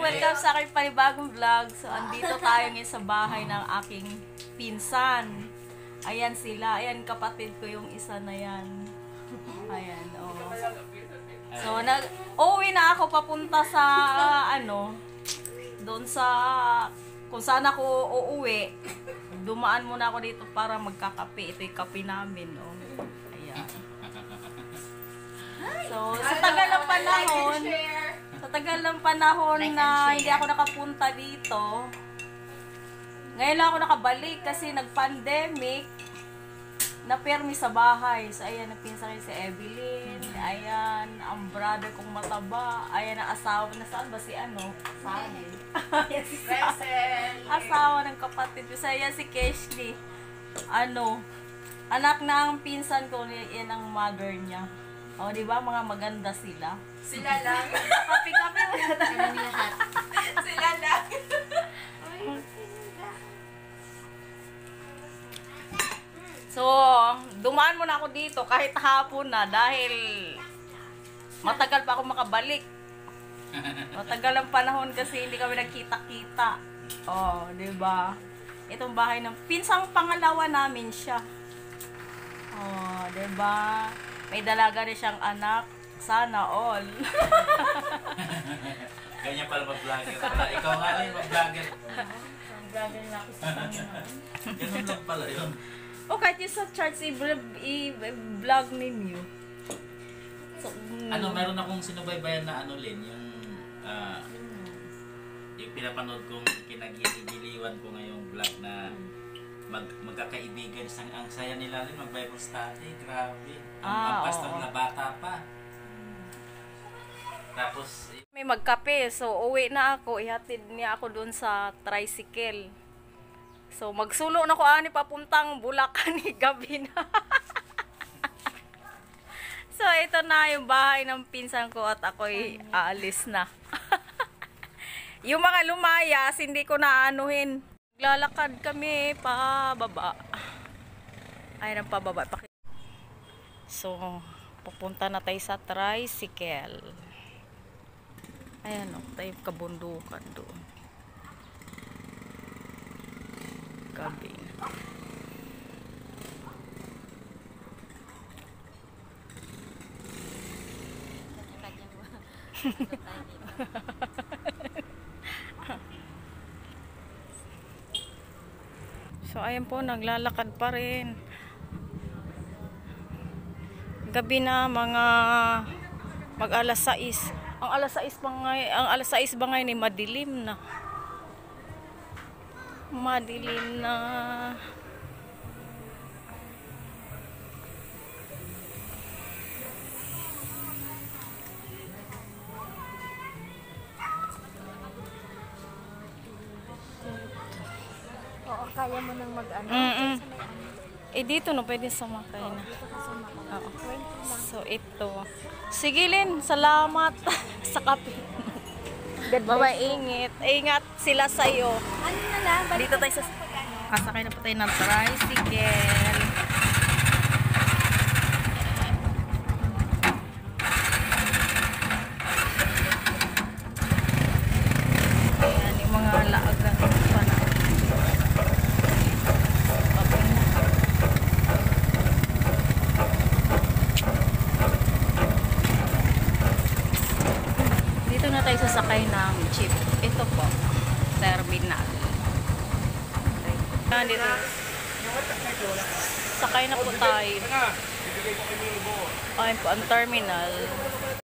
Welcome sa aking panibagong vlog. So, andito tayo ngayon sa bahay ng aking pinsan. Ayan sila. Ayan, kapatid ko yung isa na yan. Ayan, oh. So, uuwi na ako papunta sa, doon sa, kung saan ako uuwi. Dumaan muna ako dito para magkakape. Ito yung kape namin, oh. Ayan. So, sa tagal ng panahon na hindi ako nakapunta dito. Ngayon lang ako nakabalik kasi nag-pandemic. Na-permi sa bahay. So, ayan, nagpinsa kayo si Evelyn. Ayan, ang brother kong mataba. Ayan, ang asawa. Nasaan ba si Sally. Ayan, si Sally. Asawa ng kapatid ko. So, ayan si Keshley. Anak na ang pinsan ko. Yan ang mother niya. O, di ba? Mga maganda sila. Sila lang. Kapi-kapi mo lahat. Sila lang. So, dumaan muna ako dito kahit hapon na dahil matagal pa ako makabalik. Matagal ang panahon kasi hindi kami nagkita-kita. Oh, di ba? Itong bahay ng pinsang pangalawa namin siya. Oh, di ba? May dalaga rin siyang anak. Sana all. Ganyan pala mag-vlogger. Ikaw nga rin mag-vlogger. Mag-vlogger na ako sa kanya. Ganun lang pala yun. O kahit yung sa charts, i-vlog ninyo. So, meron akong sinubaybayan na Lin, yung pinapanood kong kinagigiliwan ko ngayong vlog na magkakaibigan. Ang saya nila rin mag-Bible study. Grabe. Ang pastor na bata pa. Tapos may magkape. So, uwi na ako. Ihatid niya ako dun sa tricycle. So, magsulo na ko ani papuntang Bulacan ni gabi na. So, ito na yung bahay ng pinsan ko at ako'y aalis na. Yung mga lumayas, hindi ko na anuhin. Lalakad kami pababa. Ayun ang pababa. So, pupunta na tayo sa tricycle. Ayan o, tayo kabundukan doon. Gabi. So, ayan po, naglalakad pa rin. Gabi na, mga mag-alas 6. Ang alas 6 ba ngayon ay madilim na. Madilim na. Oo, kaya mo nang mag-ano. Dito no, pwede sumakay na. Oo. So, ito. Sige, Lin, salamat sa kape. Ingat. Ingat sila sa'yo. Ano na lang? Dito tayo sa... Kasakay na po tayo ng tricycle. Ayan, yung mga laag na pa na. Dito na tayo sasakay ng jeep. Ito po, terminal. Dito. Sakay na po tayo. Ayun po, ang terminal.